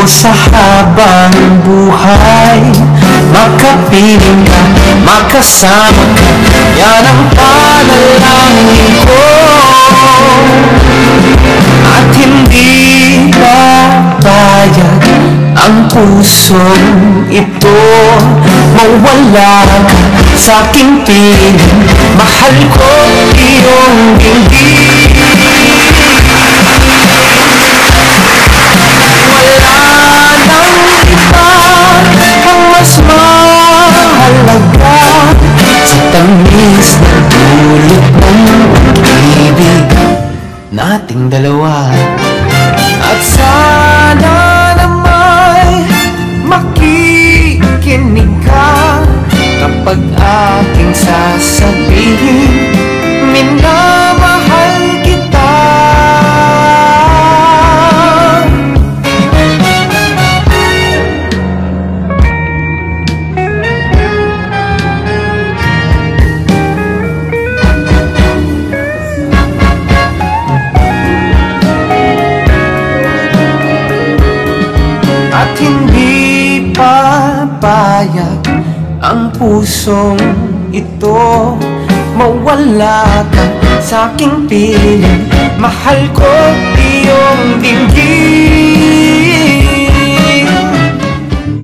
sa habang buhay. Makapiling ka, makasama ka, yan ang panalangin ko. At hindi papayag ang pusong ito mawala ka sa aking piling. Mahal ko iyong dinggin. Mas mahalaga sa tamis na dulot ng pag-ibig nating dalawa. At sana nama'y makikinig ka kapag aking sasabihin, minamahal kita. At hindi papayag ang pusong ito mawala ka sa aking piling. Mahal ko iyong dinggin.